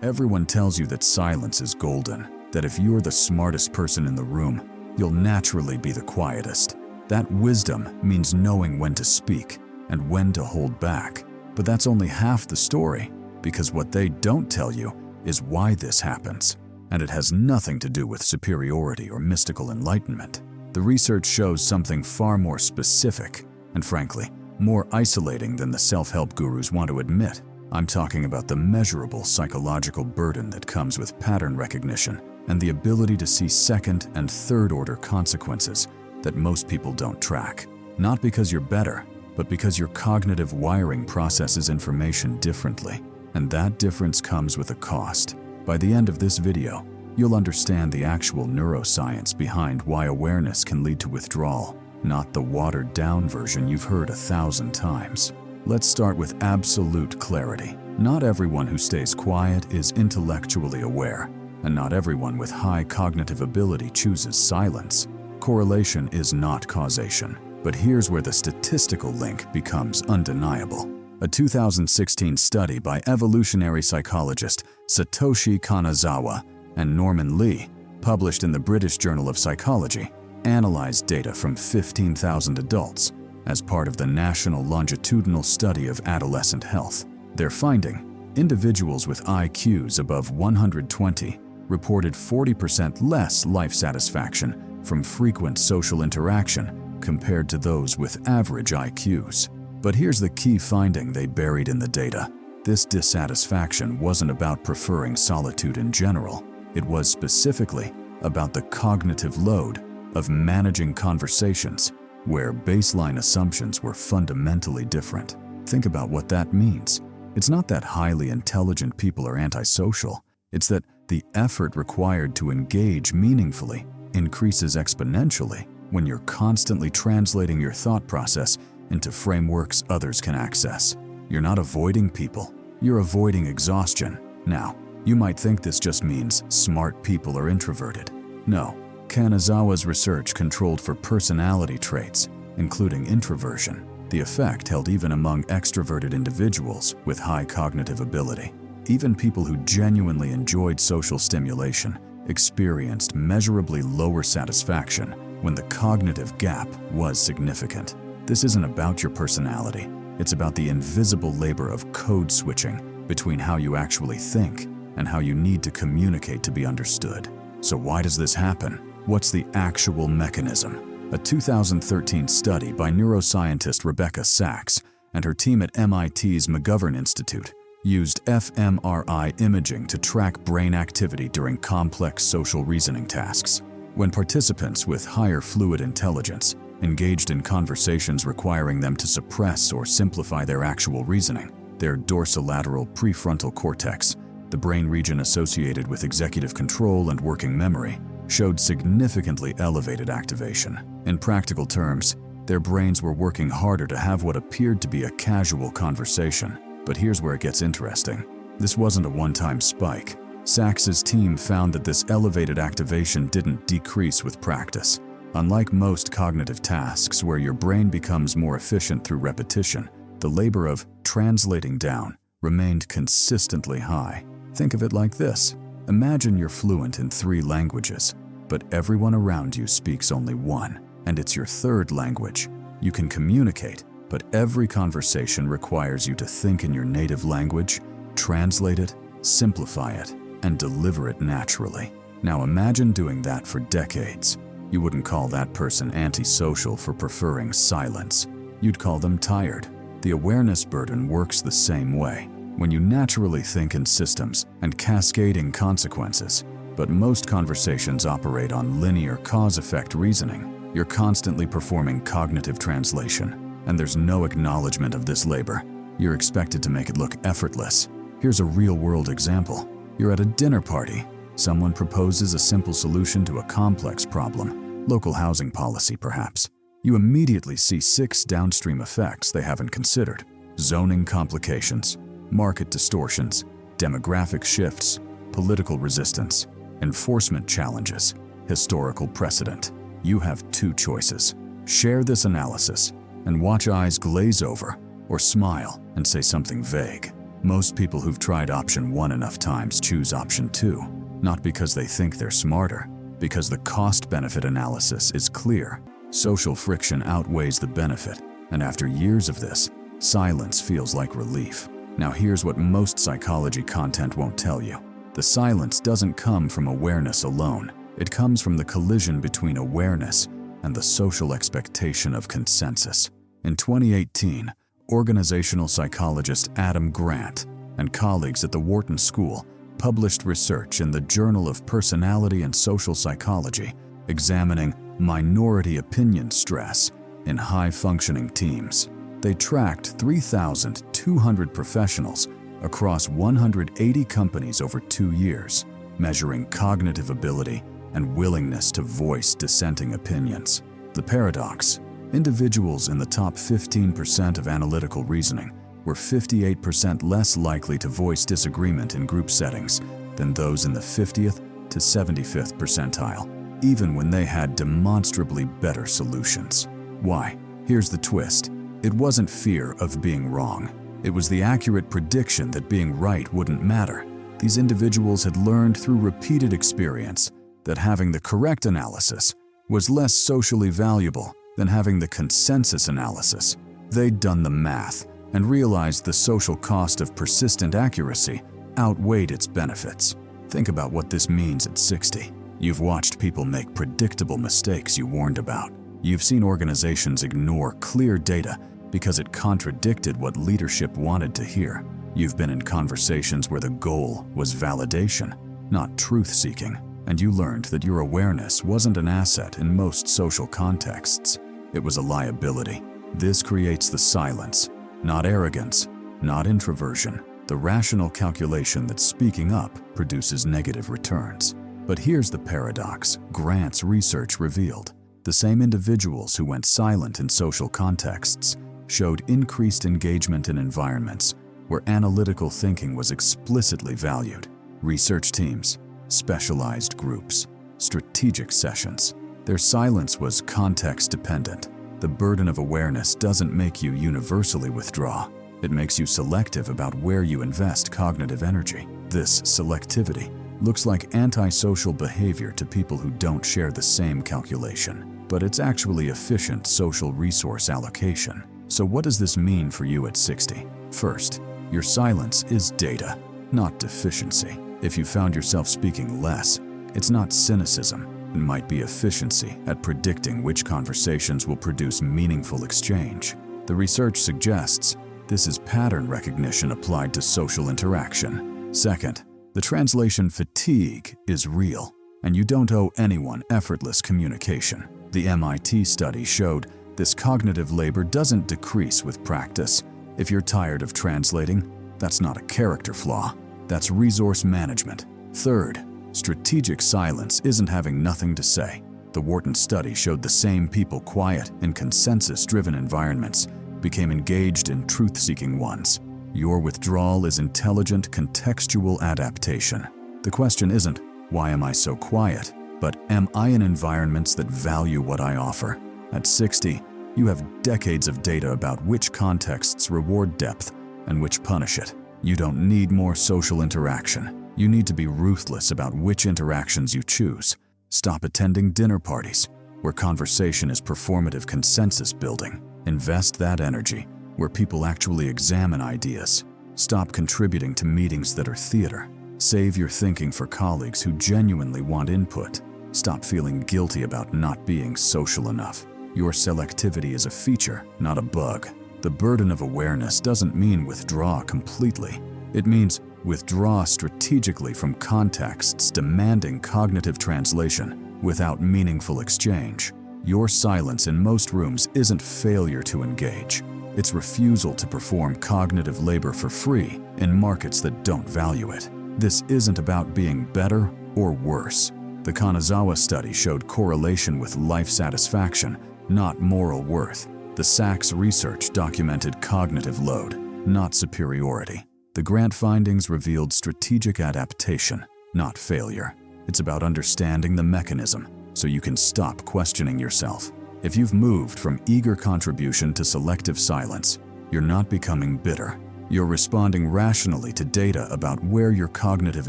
Everyone tells you that silence is golden, that if you're the smartest person in the room, you'll naturally be the quietest. That wisdom means knowing when to speak and when to hold back. But that's only half the story, because what they don't tell you is why this happens. And it has nothing to do with superiority or mystical enlightenment. The research shows something far more specific and, frankly, more isolating than the self-help gurus want to admit. I'm talking about the measurable psychological burden that comes with pattern recognition and the ability to see second and third-order consequences that most people don't track. Not because you're better, but because your cognitive wiring processes information differently, and that difference comes with a cost. By the end of this video, you'll understand the actual neuroscience behind why awareness can lead to withdrawal, not the watered-down version you've heard 1,000 times. Let's start with absolute clarity. Not everyone who stays quiet is intellectually aware, and not everyone with high cognitive ability chooses silence. Correlation is not causation, but here's where the statistical link becomes undeniable. A 2016 study by evolutionary psychologist Satoshi Kanazawa and Norman Lee, published in the British Journal of Psychology, analyzed data from 15,000 adults as part of the National Longitudinal Study of Adolescent Health. Their finding: individuals with IQs above 120 reported 40% less life satisfaction from frequent social interaction compared to those with average IQs. But here's the key finding they buried in the data. This dissatisfaction wasn't about preferring solitude in general. It was specifically about the cognitive load of managing conversations where baseline assumptions were fundamentally different. Think about what that means. It's not that highly intelligent people are antisocial. It's that the effort required to engage meaningfully increases exponentially when you're constantly translating your thought process into frameworks others can access. You're not avoiding people, you're avoiding exhaustion. Now, you might think this just means smart people are introverted. No, Kanazawa's research controlled for personality traits, including introversion. The effect held even among extroverted individuals with high cognitive ability. Even people who genuinely enjoyed social stimulation experienced measurably lower satisfaction when the cognitive gap was significant. This isn't about your personality. It's about the invisible labor of code switching between how you actually think and how you need to communicate to be understood. So why does this happen? What's the actual mechanism? A 2013 study by neuroscientist Rebecca Sachs and her team at MIT's McGovern Institute used fMRI imaging to track brain activity during complex social reasoning tasks. When participants with higher fluid intelligence engaged in conversations requiring them to suppress or simplify their actual reasoning, their dorsolateral prefrontal cortex, the brain region associated with executive control and working memory, showed significantly elevated activation. In practical terms, their brains were working harder to have what appeared to be a casual conversation. But here's where it gets interesting. This wasn't a one-time spike. Sachs's team found that this elevated activation didn't decrease with practice. Unlike most cognitive tasks where your brain becomes more efficient through repetition, the labor of translating down remained consistently high. Think of it like this. Imagine you're fluent in 3 languages, but everyone around you speaks only one, and it's your third language. You can communicate, but every conversation requires you to think in your native language, translate it, simplify it, and deliver it naturally. Now imagine doing that for decades. You wouldn't call that person antisocial for preferring silence. You'd call them tired. The awareness burden works the same way. When you naturally think in systems and cascading consequences, but most conversations operate on linear cause-effect reasoning, you're constantly performing cognitive translation, and there's no acknowledgement of this labor. You're expected to make it look effortless. Here's a real-world example. You're at a dinner party. Someone proposes a simple solution to a complex problem, local housing policy perhaps. You immediately see 6 downstream effects they haven't considered: zoning complications, market distortions, demographic shifts, political resistance, enforcement challenges, historical precedent. You have 2 choices. Share this analysis and watch eyes glaze over, or smile and say something vague. Most people who've tried option 1 enough times choose option 2, not because they think they're smarter, because the cost-benefit analysis is clear. Social friction outweighs the benefit, and after years of this, silence feels like relief. Now here's what most psychology content won't tell you. The silence doesn't come from awareness alone. It comes from the collision between awareness and the social expectation of consensus. In 2018, organizational psychologist Adam Grant and colleagues at the Wharton School published research in the Journal of Personality and Social Psychology examining minority opinion stress in high-functioning teams. They tracked 3,200 professionals across 180 companies over 2 years, measuring cognitive ability and willingness to voice dissenting opinions. The paradox: individuals in the top 15% of analytical reasoning were 58% less likely to voice disagreement in group settings than those in the 50th to 75th percentile, even when they had demonstrably better solutions. Why? Here's the twist. It wasn't fear of being wrong. It was the accurate prediction that being right wouldn't matter. These individuals had learned through repeated experience that having the correct analysis was less socially valuable than having the consensus analysis. They'd done the math and realized the social cost of persistent accuracy outweighed its benefits. Think about what this means at 60. You've watched people make predictable mistakes you warned about. You've seen organizations ignore clear data because it contradicted what leadership wanted to hear. You've been in conversations where the goal was validation, not truth-seeking, and you learned that your awareness wasn't an asset in most social contexts. It was a liability. This creates the silence, not arrogance, not introversion, the rational calculation that speaking up produces negative returns. But here's the paradox Grant's research revealed. The same individuals who went silent in social contexts showed increased engagement in environments where analytical thinking was explicitly valued. Research teams, specialized groups, strategic sessions. Their silence was context-dependent. The burden of awareness doesn't make you universally withdraw. It makes you selective about where you invest cognitive energy. This selectivity looks like antisocial behavior to people who don't share the same calculation, but it's actually efficient social resource allocation. So what does this mean for you at 60? First, your silence is data, not deficiency. If you found yourself speaking less, it's not cynicism. It might be efficiency at predicting which conversations will produce meaningful exchange. The research suggests this is pattern recognition applied to social interaction. Second, the translation fatigue is real, and you don't owe anyone effortless communication. The MIT study showed this cognitive labor doesn't decrease with practice. If you're tired of translating, that's not a character flaw. That's resource management. Third, strategic silence isn't having nothing to say. The Wharton study showed the same people quiet in consensus-driven environments became engaged in truth-seeking ones. Your withdrawal is intelligent contextual adaptation. The question isn't, why am I so quiet? But am I in environments that value what I offer? At 60, you have decades of data about which contexts reward depth and which punish it. You don't need more social interaction. You need to be ruthless about which interactions you choose. Stop attending dinner parties, where conversation is performative consensus building. Invest that energy where people actually examine ideas. Stop contributing to meetings that are theater. Save your thinking for colleagues who genuinely want input. Stop feeling guilty about not being social enough. Your selectivity is a feature, not a bug. The burden of awareness doesn't mean withdraw completely. It means withdraw strategically from contexts demanding cognitive translation without meaningful exchange. Your silence in most rooms isn't failure to engage. It's refusal to perform cognitive labor for free in markets that don't value it. This isn't about being better or worse. The Kanazawa study showed correlation with life satisfaction, not moral worth. The Sachs research documented cognitive load, not superiority. The Grant findings revealed strategic adaptation, not failure. It's about understanding the mechanism so you can stop questioning yourself. If you've moved from eager contribution to selective silence, you're not becoming bitter. You're responding rationally to data about where your cognitive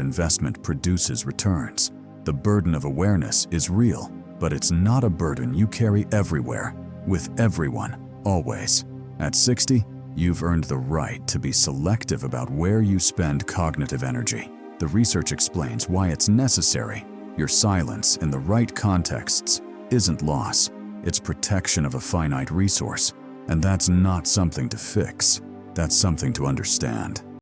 investment produces returns. The burden of awareness is real, but it's not a burden you carry everywhere, with everyone, always. At 60, you've earned the right to be selective about where you spend cognitive energy. The research explains why it's necessary. Your silence in the right contexts isn't loss, it's protection of a finite resource. And that's not something to fix, that's something to understand.